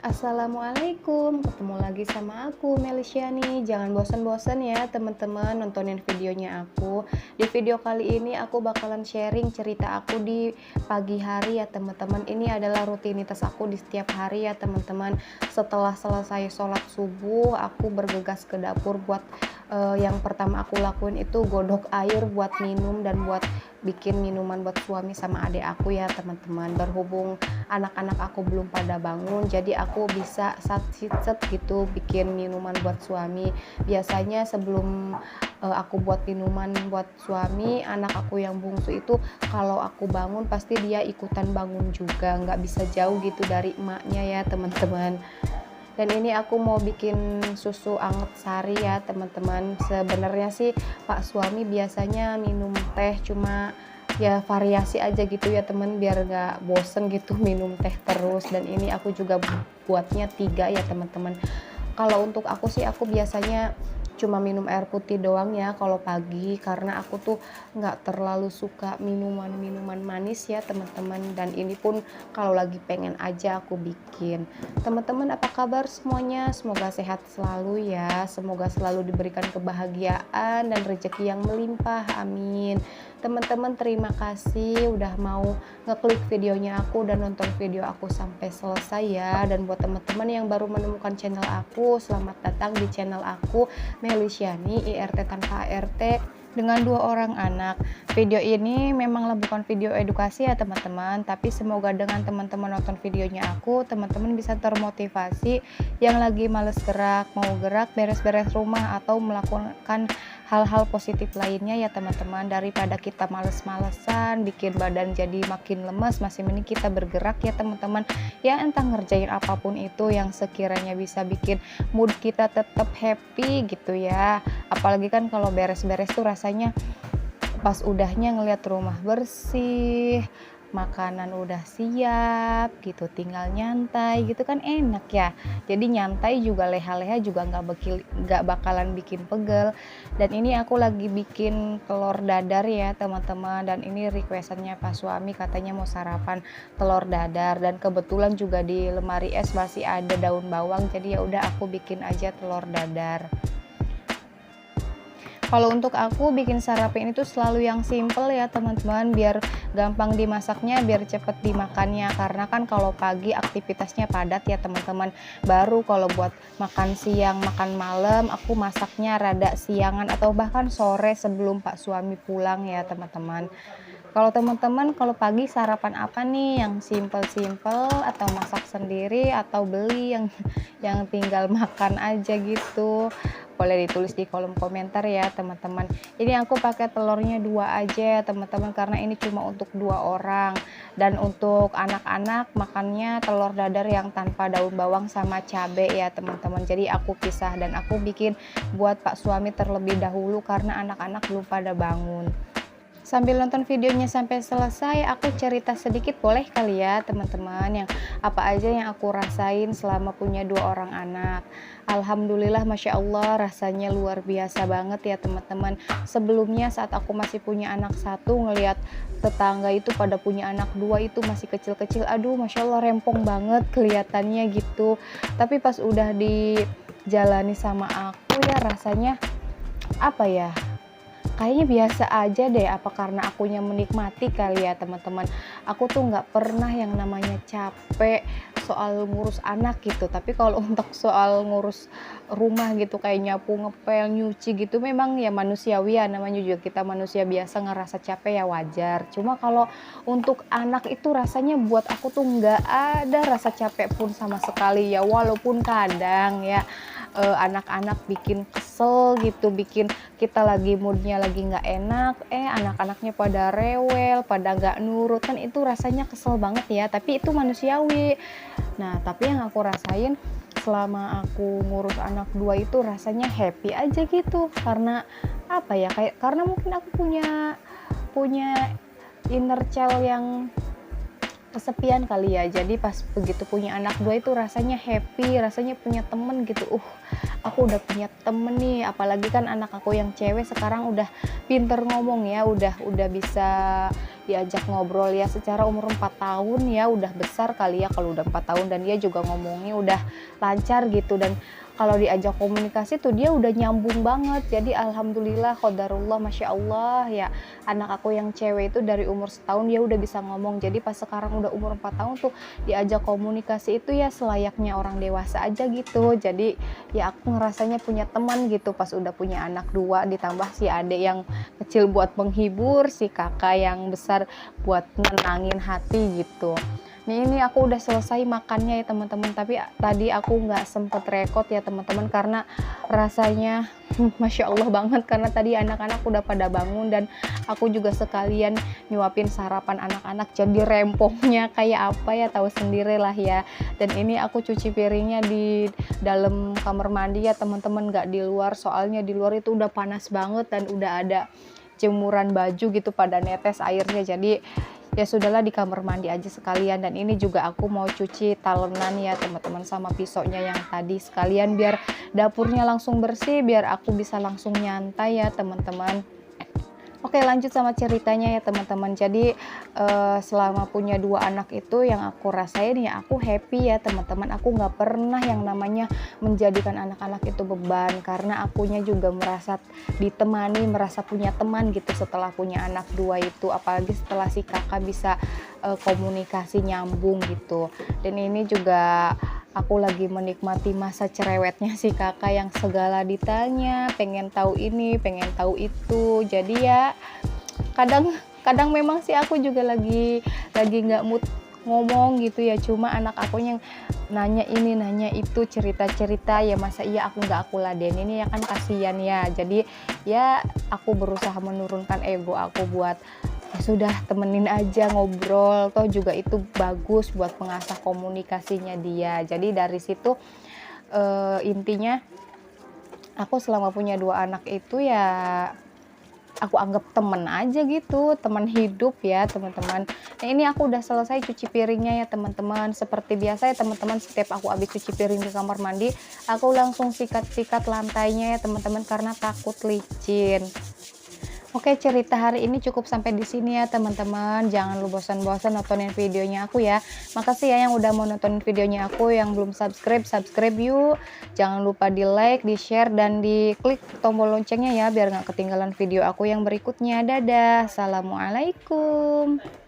Assalamualaikum, ketemu lagi sama aku Melisya nih. Jangan bosan-bosan ya teman-teman nontonin videonya aku. Di video kali ini aku bakalan sharing cerita aku di pagi hari ya teman-teman. Ini adalah rutinitas aku di setiap hari ya teman-teman. Setelah selesai sholat subuh, aku bergegas ke dapur buat yang pertama aku lakuin itu godok air buat minum dan buat bikin minuman buat suami sama adik aku ya teman-teman. Berhubung anak-anak aku belum pada bangun, jadi aku bisa set gitu bikin minuman buat suami. Biasanya sebelum aku buat minuman buat suami, anak aku yang bungsu itu kalau aku bangun pasti dia ikutan bangun juga, nggak bisa jauh gitu dari emaknya ya teman-teman. Dan ini aku mau bikin susu anget sari ya teman-teman. Sebenarnya sih Pak suami biasanya minum teh, cuma ya variasi aja gitu ya temen, biar gak bosen gitu minum teh terus. Dan ini aku juga buatnya 3 ya teman-teman. Kalau untuk aku sih, aku biasanya cuma minum air putih doang ya kalau pagi, karena aku tuh nggak terlalu suka minuman-minuman manis ya teman-teman. Dan ini pun kalau lagi pengen aja aku bikin. Teman-teman, apa kabar semuanya? Semoga sehat selalu ya, semoga selalu diberikan kebahagiaan dan rezeki yang melimpah, amin. Teman-teman, terima kasih udah mau ngeklik videonya aku dan nonton video aku sampai selesai ya. Dan buat teman-teman yang baru menemukan channel aku, selamat datang di channel aku Melisyani, IRT tanpa ART, dengan 2 orang anak. Video ini memanglah bukan video edukasi ya teman-teman, tapi semoga dengan teman-teman nonton videonya aku, teman-teman bisa termotivasi yang lagi males gerak, mau gerak, beres-beres rumah, atau melakukan hal-hal positif lainnya ya teman-teman. Daripada kita males-malesan, bikin badan jadi makin lemes, masih mending kita bergerak ya teman-teman. Ya entah ngerjain apapun itu yang sekiranya bisa bikin mood kita tetap happy gitu ya. Apalagi kan kalau beres-beres tuh rasanya pas udahnya ngeliat rumah bersih, makanan udah siap gitu, tinggal nyantai gitu kan enak ya. Jadi nyantai juga, leha-leha juga nggak bakalan bikin pegel. Dan ini aku lagi bikin telur dadar ya teman-teman, dan ini requestannya Pak suami, katanya mau sarapan telur dadar. Dan kebetulan juga di lemari es masih ada daun bawang, jadi ya udah aku bikin aja telur dadar. Kalau untuk aku bikin sarapan itu selalu yang simple ya teman-teman, biar gampang dimasaknya, biar cepet dimakannya. Karena kan kalau pagi aktivitasnya padat ya teman-teman. Baru kalau buat makan siang, makan malam, aku masaknya rada siangan atau bahkan sore sebelum Pak suami pulang ya teman-teman. Kalau teman-teman, kalau pagi sarapan apa nih yang simple-simple, atau masak sendiri, atau beli yang tinggal makan aja gitu? Boleh ditulis di kolom komentar ya teman-teman. Ini aku pakai telurnya 2 aja ya teman-teman, karena ini cuma untuk 2 orang. Dan untuk anak-anak makannya telur dadar yang tanpa daun bawang sama cabai ya teman-teman. Jadi aku pisah dan aku bikin buat Pak suami terlebih dahulu karena anak-anak belum pada bangun. Sambil nonton videonya sampai selesai, aku cerita sedikit boleh kali ya teman-teman, yang apa aja yang aku rasain selama punya 2 orang anak. Alhamdulillah, Masya Allah, rasanya luar biasa banget ya teman-teman. Sebelumnya saat aku masih punya anak 1, ngelihat tetangga itu pada punya anak 2 itu masih kecil-kecil, aduh Masya Allah rempong banget kelihatannya gitu. Tapi pas udah dijalani sama aku ya rasanya apa ya, kayaknya biasa aja deh, apa karena akunya menikmati kali ya teman-teman. Aku tuh nggak pernah yang namanya capek soal ngurus anak gitu, tapi kalau untuk soal ngurus rumah gitu kayak nyapu, ngepel, nyuci gitu, memang ya manusiawi ya, namanya juga kita manusia biasa ngerasa capek ya, wajar. Cuma kalau untuk anak itu rasanya buat aku tuh nggak ada rasa capek pun sama sekali ya, walaupun kadang ya anak-anak bikin kesel gitu, bikin kita lagi moodnya lagi nggak enak, anak-anaknya pada rewel, pada nggak nurut, kan itu rasanya kesel banget ya, tapi itu manusiawi. Nah, tapi yang aku rasain selama aku ngurus anak 2 itu rasanya happy aja gitu, karena apa ya, kayak karena mungkin aku punya inner child yang kesepian kali ya. Jadi pas begitu punya anak 2 itu rasanya happy, rasanya punya temen gitu, aku udah punya temen nih, apalagi kan anak aku yang cewek sekarang udah pinter ngomong ya, udah bisa diajak ngobrol ya, secara umur 4 tahun ya, udah besar kali ya kalau udah 4 tahun, dan dia juga ngomongnya udah lancar gitu, dan kalau diajak komunikasi tuh dia udah nyambung banget. Jadi alhamdulillah, qadarullah, masya Allah ya, anak aku yang cewek itu dari umur setahun dia udah bisa ngomong. Jadi pas sekarang udah umur 4 tahun tuh diajak komunikasi itu ya selayaknya orang dewasa aja gitu. Jadi ya aku ngerasanya punya teman gitu pas udah punya anak dua, ditambah si adik yang kecil buat menghibur, si kakak yang besar buat nenangin hati gitu. Nih ini aku udah selesai makannya ya teman-teman, tapi tadi aku nggak sempet rekod ya teman-teman karena rasanya Masya Allah banget, karena tadi anak-anak udah pada bangun dan aku juga sekalian nyuapin sarapan anak-anak, jadi rempongnya kayak apa ya tahu sendiri lah ya. Dan ini aku cuci piringnya di dalam kamar mandi ya teman-teman, nggak di luar, soalnya di luar itu udah panas banget dan udah ada jemuran baju gitu pada netes airnya, jadi ya sudahlah di kamar mandi aja sekalian. Dan ini juga aku mau cuci talenan ya teman-teman sama pisaunya yang tadi sekalian, biar dapurnya langsung bersih, biar aku bisa langsung nyantai ya teman-teman. Oke, lanjut sama ceritanya ya teman-teman. Jadi selama punya dua anak itu yang aku rasain ya aku happy ya teman-teman. Aku nggak pernah yang namanya menjadikan anak-anak itu beban, karena akunya juga merasa ditemani, merasa punya teman gitu setelah punya anak dua itu. Apalagi setelah si kakak bisa komunikasi nyambung gitu. Dan ini juga aku lagi menikmati masa cerewetnya si kakak yang segala ditanya, pengen tahu ini, pengen tahu itu. Jadi ya kadang memang sih aku juga lagi nggak mood ngomong gitu ya, cuma anak aku yang nanya ini nanya itu, cerita-cerita ya, masa iya aku ladenin ini ya, kan kasihan ya. Jadi ya aku berusaha menurunkan ego aku buat ya sudah temenin aja ngobrol, toh juga itu bagus buat mengasah komunikasinya dia. Jadi dari situ intinya aku selama punya dua anak itu ya aku anggap temen aja gitu, teman hidup ya teman-teman. Nah ini aku udah selesai cuci piringnya ya teman-teman. Seperti biasa ya teman-teman, setiap aku habis cuci piring di kamar mandi, aku langsung sikat-sikat lantainya ya teman-teman, karena takut licin. Oke, cerita hari ini cukup sampai di sini ya teman-teman. Jangan lu bosan-bosan nontonin videonya aku ya. Makasih ya yang udah mau nontonin videonya aku. Yang belum subscribe, subscribe yuk. Jangan lupa di like, di share, dan di klik tombol loncengnya ya, biar nggak ketinggalan video aku yang berikutnya. Dadah, assalamualaikum.